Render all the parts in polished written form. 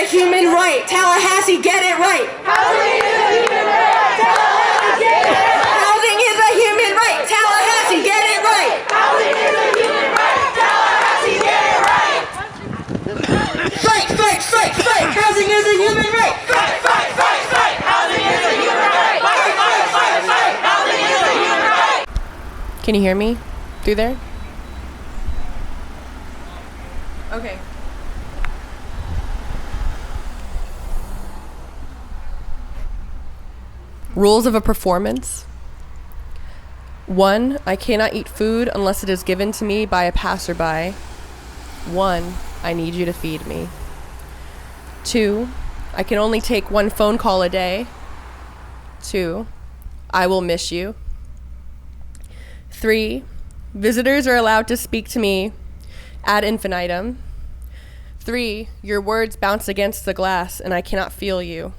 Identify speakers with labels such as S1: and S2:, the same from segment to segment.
S1: a human right. Tallahassee, get it right.
S2: Housing is a human right. Tallahassee, get it right.
S1: Housing is a human right. Tallahassee, get it right.
S2: Housing is a human right. Tallahassee, get it right.
S1: Fight, fight, fight, fight. Housing is a human right.
S2: Fight, fight, fight, fight. Housing is a human right. Fight, fight, fight, fight. Housing is a human right.
S3: Can you hear me through there? Okay. Rules of a performance. 1, I cannot eat food unless it is given to me by a passerby. 1, I need you to feed me. 2, I can only take 1 phone call a day. 2, I will miss you. 3, visitors are allowed to speak to me ad infinitum. 3, your words bounce against the glass and I cannot feel you.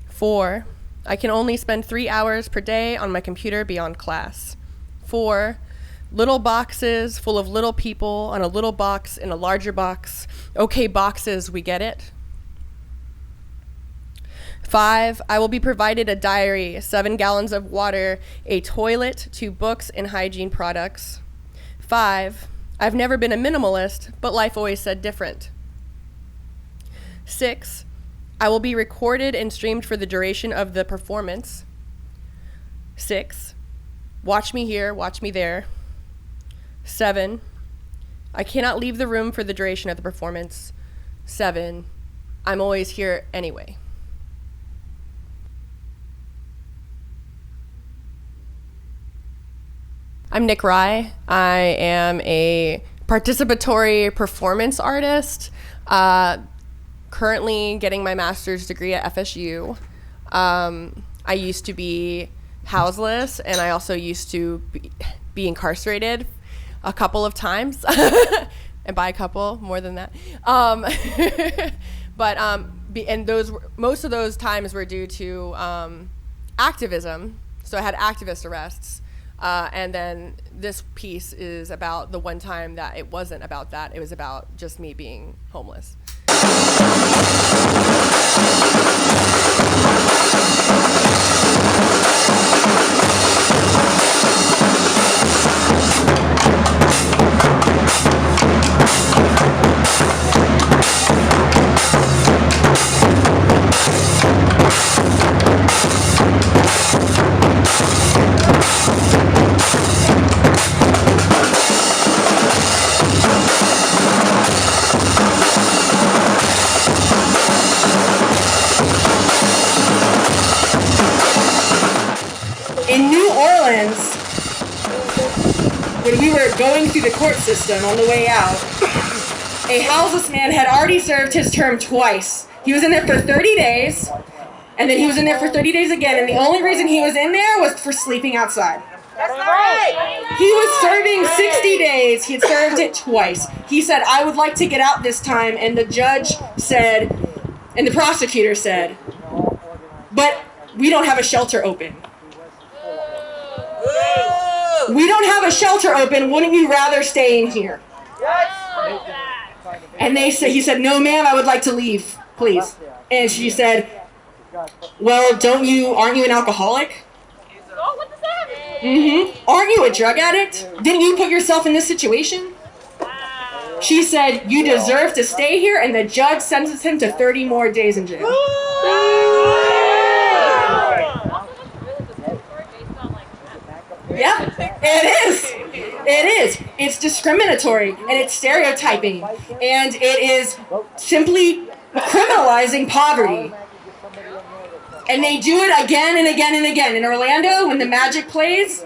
S3: 4, I can only spend 3 hours per day on my computer beyond class. 4, little boxes full of little people on a little box in a larger box. Okay, boxes, we get it. 5, I will be provided a diary, 7 gallons of water, a toilet, 2 books, and hygiene products. 5, I've never been a minimalist, but life always said different. 6, I will be recorded and streamed for the duration of the performance. 6, watch me here, watch me there. 7, I cannot leave the room for the duration of the performance. 7, I'm always here anyway. I'm Nik Rye. I am a participatory performance artist, currently getting my master's degree at FSU. I used to be houseless, and I also used to be incarcerated a couple of times, and by a couple, more than that. Most of those times were due to activism. So I had activist arrests. And then this piece is about the one time that it wasn't about that. It was about just me being homeless.
S1: In New Orleans, when we were going through the court system on the way out, a houseless man had already served his term twice. He was in there for 30 days, and then he was in there for 30 days again, and the only reason he was in there was for sleeping outside.
S2: That's right.
S1: He was serving 60 days. He had served it twice. He said, I would like to get out this time, and the judge said, and the prosecutor said, but we don't have a shelter open. We don't have a shelter open. Wouldn't you rather stay in here? And he said, no, ma'am, I would like to leave, please. And she said, well, aren't you an alcoholic?
S2: What does that mean?
S1: Aren't you a drug addict? Didn't you put yourself in this situation? She said, you deserve to stay here, and the judge sentenced him to 30 more days in jail. Yeah, it is. It is. It's discriminatory, and it's stereotyping, and it is simply criminalizing poverty. And they do it again and again and again. In Orlando, when the Magic plays,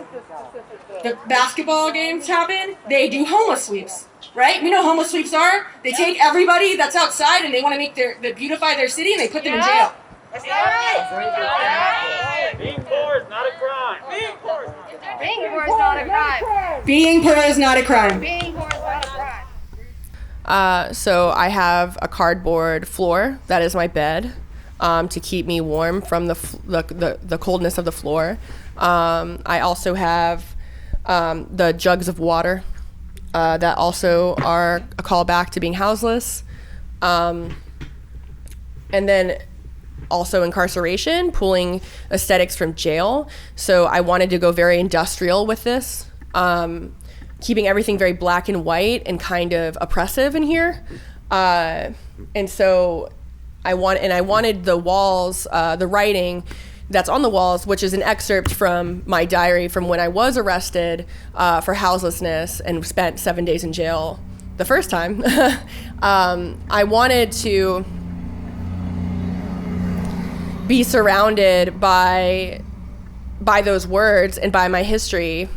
S1: the basketball games happen, they do homeless sweeps, right? We know homeless sweeps are. They take everybody that's outside, and they want to beautify their city, and they put them in jail.
S2: That's right.
S4: Being poor is not a crime.
S2: Being poor is not a crime.
S1: Being poor is not a crime.
S2: Being poor is not a crime.
S3: So I have a cardboard floor. That is my bed, to keep me warm from the coldness of the floor. I also have the jugs of water that also are a callback to being houseless. And then also incarceration, pulling aesthetics from jail. So I wanted to go very industrial with this, keeping everything very black and white and kind of oppressive in here. And so I wanted the walls, the writing that's on the walls, which is an excerpt from my diary from when I was arrested for houselessness and spent 7 days in jail the first time. I wanted to be surrounded by those words and by my history,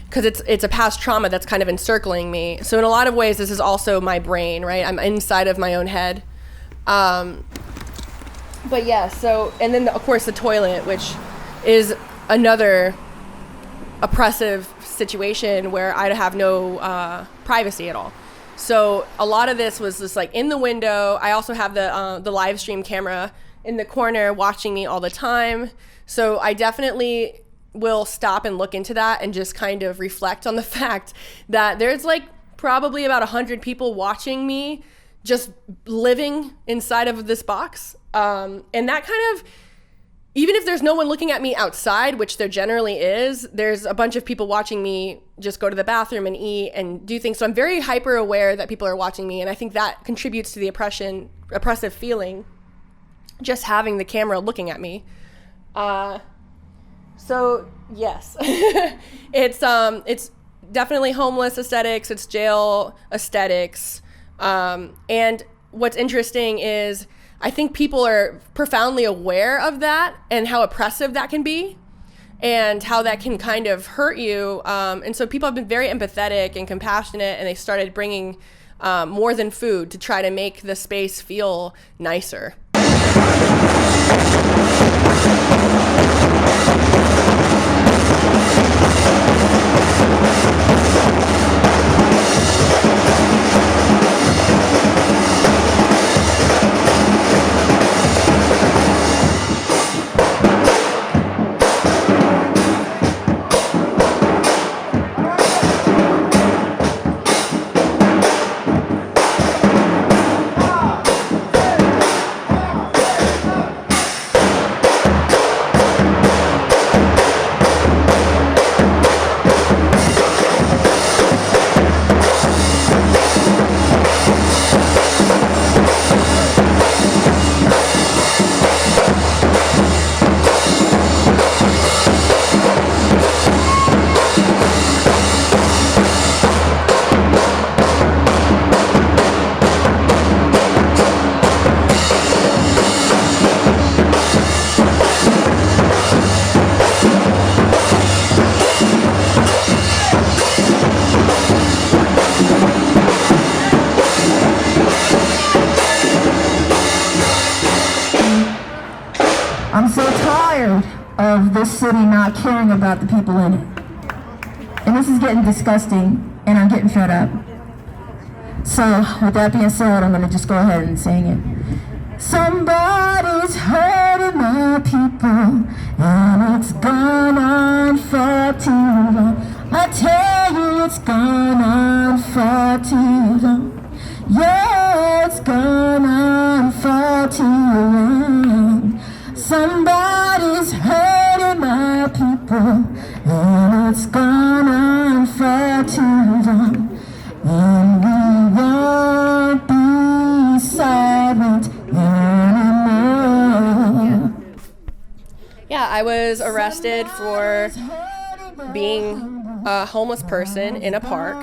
S3: because it's a past trauma that's kind of encircling me. So in a lot of ways, this is also my brain, right? I'm inside of my own head. But yeah, so, and then of course the toilet, which is another oppressive situation where I have no privacy at all. So a lot of this was just like in the window. I also have the live stream camera in the corner watching me all the time. So I definitely will stop and look into that and just kind of reflect on the fact that there's like probably about 100 people watching me just living inside of this box. And that kind of, even if there's no one looking at me outside, which there generally is, there's a bunch of people watching me just go to the bathroom and eat and do things. So I'm very hyper aware that people are watching me. And I think that contributes to the oppressive feeling, just having the camera looking at me. So yes, it's definitely homeless aesthetics. It's jail aesthetics. And what's interesting is I think people are profoundly aware of that and how oppressive that can be and how that can kind of hurt you. And so people have been very empathetic and compassionate, and they started bringing more than food to try to make the space feel nicer.
S4: I'm so tired of this city not caring about the people in it. And this is getting disgusting, and I'm getting fed up. So, with that being said, I'm going to just go ahead and sing it. Somebody's hurting my people, and it's gone on for too long. I tell you, it's gone on for too long. Yeah, it's gone on for too long. Somebody's hurting my people, and it's gone on for too long. And we won't be silent anymore.
S3: Yeah, I was arrested for being a homeless person in a park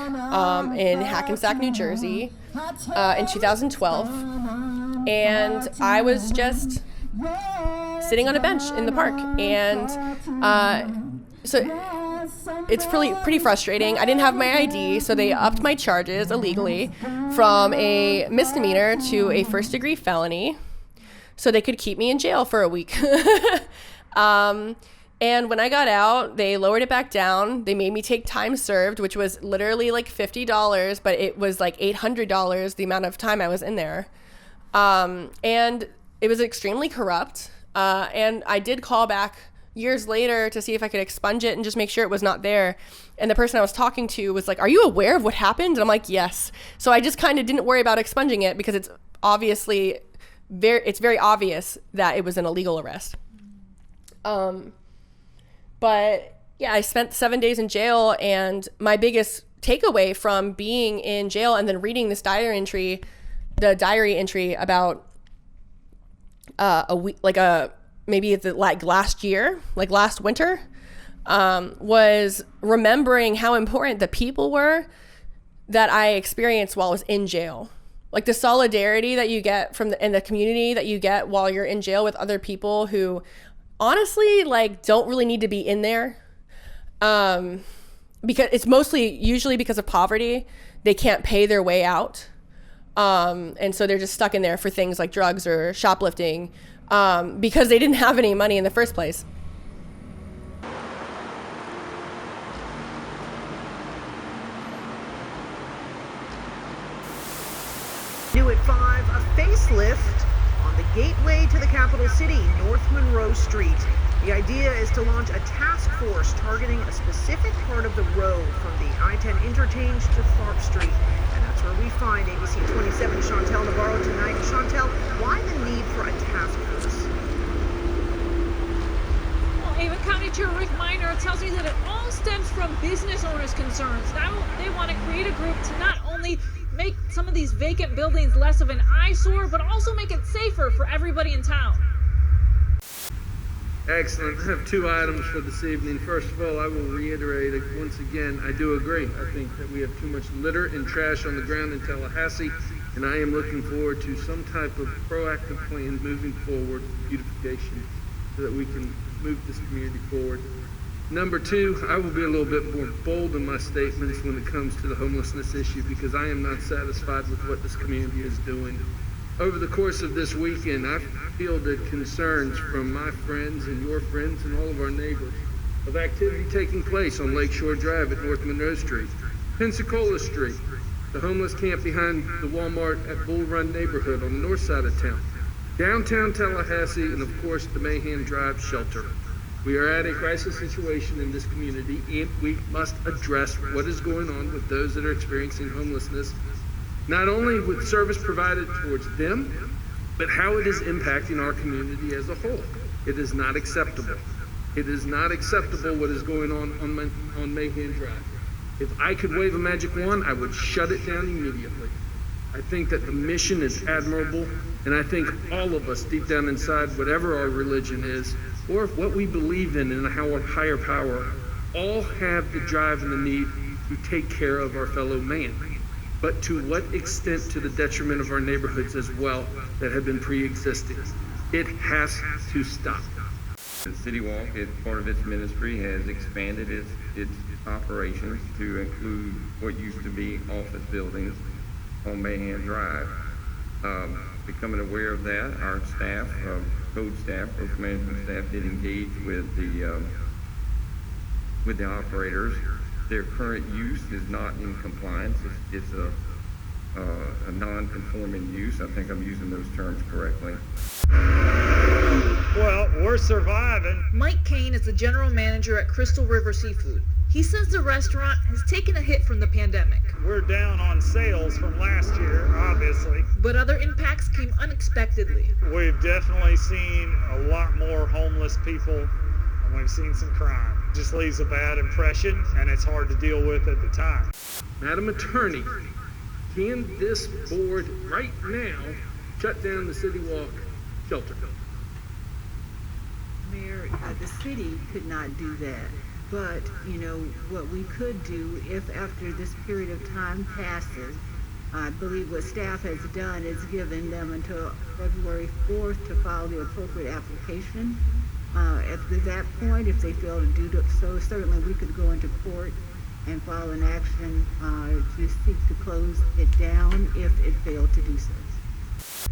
S3: in Hackensack, New Jersey in 2012. And I was just sitting on a bench in the park. And so it's pretty frustrating. I didn't have my ID, so they upped my charges illegally from a misdemeanor to a first-degree felony so they could keep me in jail for a week. And when I got out, they lowered it back down. They made me take time served, which was literally like $50, but it was like $800 the amount of time I was in there. And it was extremely corrupt. And I did call back years later to see if I could expunge it and just make sure it was not there. And the person I was talking to was like, "Are you aware of what happened?" And I'm like, "Yes." So I just kind of didn't worry about expunging it because it's obviously it's very obvious that it was an illegal arrest. But yeah, I spent 7 days in jail, and my biggest takeaway from being in jail and then reading this diary entry about a week, maybe last year, like last winter, was remembering how important the people were that I experienced while I was in jail. Like the solidarity that you get in the community that you get while you're in jail with other people who honestly like don't really need to be in there. Because it's usually because of poverty, they can't pay their way out. And so they're just stuck in there for things like drugs or shoplifting, because they didn't have any money in the first place.
S5: New at 5, a facelift on the gateway to the capital city, North Monroe Street. The idea is to launch a task force targeting a specific part of the road from the I-10 interchange to Tharp Street. And that's where we find ABC 27 Chantel Navarro tonight. Chantel, why the need for a task force?
S6: Well, Avon County Chair Rick Miner tells me that it all stems from business owners' concerns. Now they want to create a group to not only make some of these vacant buildings less of an eyesore, but also make it safer for everybody in town.
S7: Excellent. I have 2 items for this evening. First of all, I will reiterate it once again, I do agree. I think that we have too much litter and trash on the ground in Tallahassee, and I am looking forward to some type of proactive plan moving forward, beautification, so that we can move this community forward. Number 2, I will be a little bit more bold in my statements when it comes to the homelessness issue, because I am not satisfied with what this community is doing. Over the course of this weekend, I've fielded concerns from my friends and your friends and all of our neighbors of activity taking place on Lakeshore Drive at North Monroe Street, Pensacola Street, the homeless camp behind the Walmart at Bull Run neighborhood on the north side of town, downtown Tallahassee, and of course the Mayhem Drive shelter. We are at a crisis situation in this community, and we must address what is going on with those that are experiencing homelessness, not only with service provided towards them, but how it is impacting our community as a whole. It is not acceptable. It is not acceptable what is going on Mayhem Drive. If I could wave a magic wand, I would shut it down immediately. I think that the mission is admirable, and I think all of us deep down inside, whatever our religion is, or what we believe in and our higher power, all have the drive and the need to take care of our fellow man. But to what extent to the detriment of our neighborhoods as well that have been pre-existing? It has to stop.
S8: The City Walk, part of its ministry, has expanded its operations to include what used to be office buildings on Mayhem Drive. Becoming aware of that, our staff, code staff, risk management staff, did engage with the operators. Their current use is not in compliance. It's a non-conforming use. I think I'm using those terms correctly.
S9: Well, we're surviving.
S6: Mike Kane is the general manager at Crystal River Seafood. He says the restaurant has taken a hit from the pandemic.
S9: We're down on sales from last year, obviously.
S6: But other impacts came unexpectedly.
S9: We've definitely seen a lot more homeless people, and we've seen some crime. Just leaves a bad impression, and it's hard to deal with at the time.
S7: Madam Attorney, can this board right now shut down the City Walk shelter?
S10: Mayor, the city could not do that. But, what we could do, if after this period of time passes, I believe what staff has done is given them until February 4th to file the appropriate application. At that point, if they fail to do so, certainly we could go into court and file an action to seek to close it down if it failed to do so.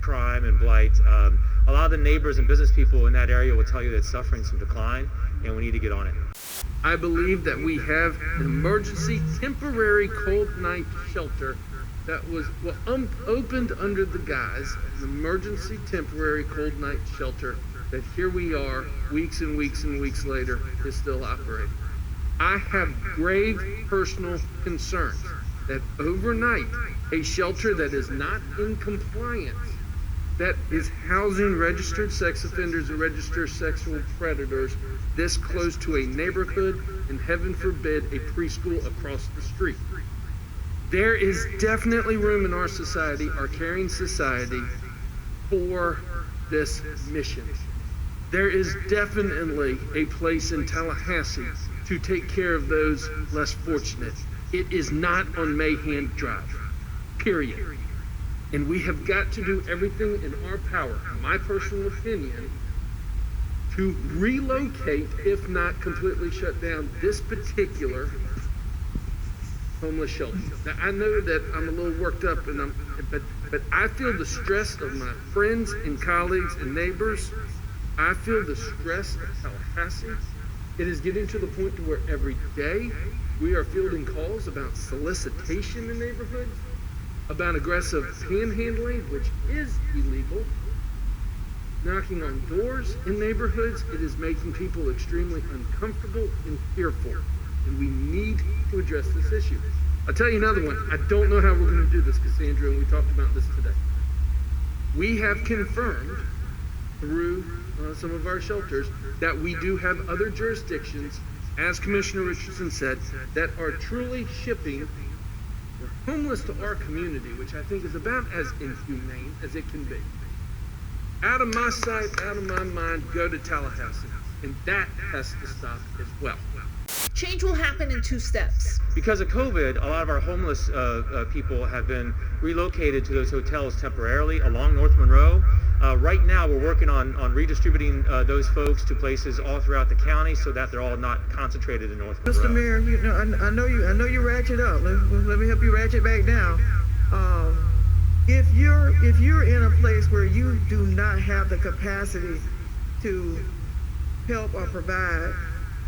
S11: Crime and blight. A lot of the neighbors and business people in that area will tell you that it's suffering some decline, and we need to get on it.
S7: I believe that we have an emergency temporary cold night shelter that was opened under the guise of an emergency temporary cold night shelter that here we are weeks and weeks and weeks later is still operating. I have grave personal concerns that overnight a shelter that is not in compliance that is housing registered sex offenders and registered sexual predators this close to a neighborhood, and heaven forbid, a preschool across the street. There is definitely room in our society, our caring society, for this mission. There is definitely a place in Tallahassee to take care of those less fortunate. It is not on Mayhem Drive, period. And we have got to do everything in our power, my personal opinion, to relocate, if not completely shut down, this particular homeless shelter. Now, I know that I'm a little worked up, but I feel the stress of my friends and colleagues and neighbors. I feel the stress of Tallahassee. It is getting to the point to where every day we are fielding calls about solicitation in neighborhoods, about aggressive panhandling, which is illegal, knocking on doors in neighborhoods. It is making people extremely uncomfortable and fearful, and we need to address this issue. I'll tell you another one. I don't know how we're going to do this, Cassandra, and we talked about this today. We have confirmed through some of our shelters that we do have other jurisdictions, as Commissioner Richardson said, that are truly shipping the homeless to our community, which I think is about as inhumane as it can be. Out of my sight, out of my mind, go to Tallahassee. And that has to stop as well.
S6: Change will happen in 2 steps.
S11: Because of COVID, a lot of our homeless people have been relocated to those hotels temporarily along North Monroe. Right now, we're working on redistributing those folks to places all throughout the county so that they're all not concentrated in North Monroe.
S12: Mr. Mayor, you know, I know you ratchet up. Let me help you ratchet back down. If you're in a place where you do not have the capacity to help or provide,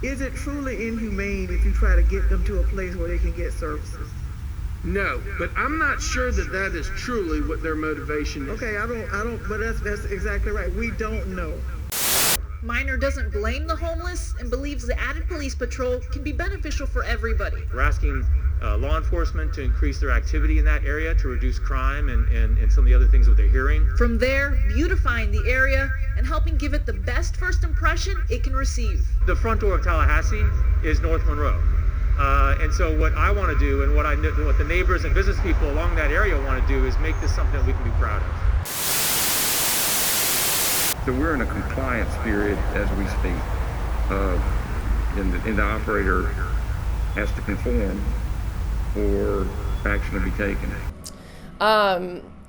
S12: is it truly inhumane if you try to get them to a place where they can get services?
S7: No, but I'm not sure that that is truly what their motivation is.
S12: Okay, I don't, but that's exactly right. We don't know.
S6: Minor doesn't blame the homeless and believes the added police patrol can be beneficial for everybody.
S11: We're asking law enforcement to increase their activity in that area to reduce crime and some of the other things that they're hearing.
S6: From there, beautifying the area and helping give it the best first impression it can receive.
S11: The front door of Tallahassee is North Monroe. And so what I want to do and what the neighbors and business people along that area want to do is make this something that we can be proud of.
S8: So we're in a compliance period as we speak, and the operator has to conform or action to be taken.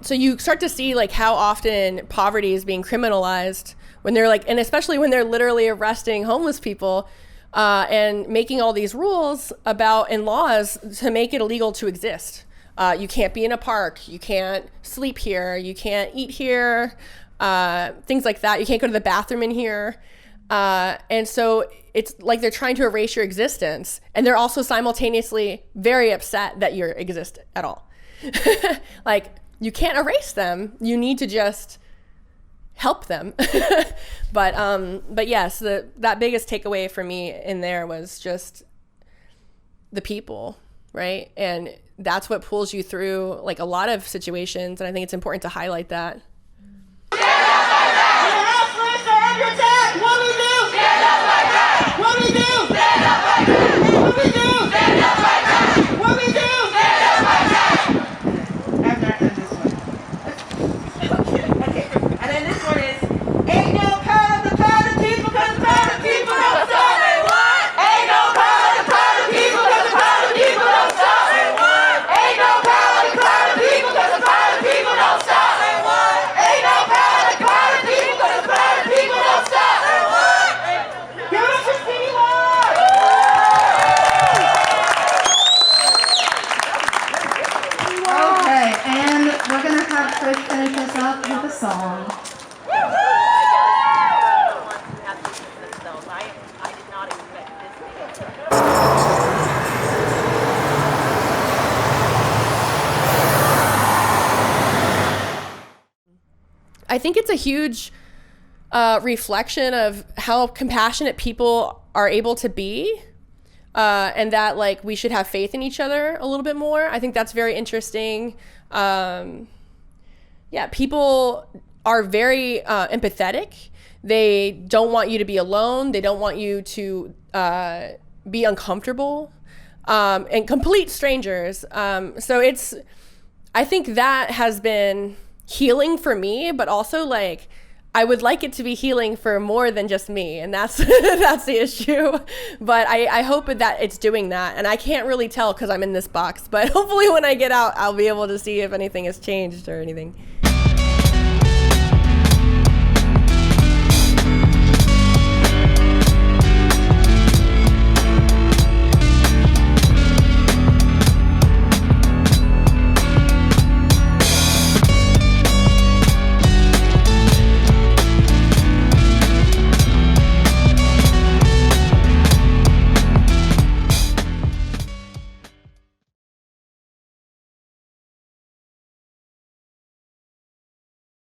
S3: So you start to see like how often poverty is being criminalized when they're like, and especially when they're literally arresting homeless people and making all these rules about and laws to make it illegal to exist. You can't be in a park, you can't sleep here, you can't eat here, things like that. You can't go to the bathroom in here. And so it's like they're trying to erase your existence, and they're also simultaneously very upset that you exist at all. Like, you can't erase them. You need to just help them. But yes, that biggest takeaway for me in there was just the people, right? And that's what pulls you through like a lot of situations, and I think it's important to highlight that.
S4: Finish us up with a song.
S3: I think it's a huge reflection of how compassionate people are able to be, and that like we should have faith in each other a little bit more. I think that's very interesting. Yeah, people are very empathetic. They don't want you to be alone. They don't want you to be uncomfortable, and complete strangers. So I think that has been healing for me, but also like, I would like it to be healing for more than just me, and that's that's the issue. But I hope that it's doing that, and I can't really tell because I'm in this box. But hopefully when I get out, I'll be able to see if anything has changed or anything.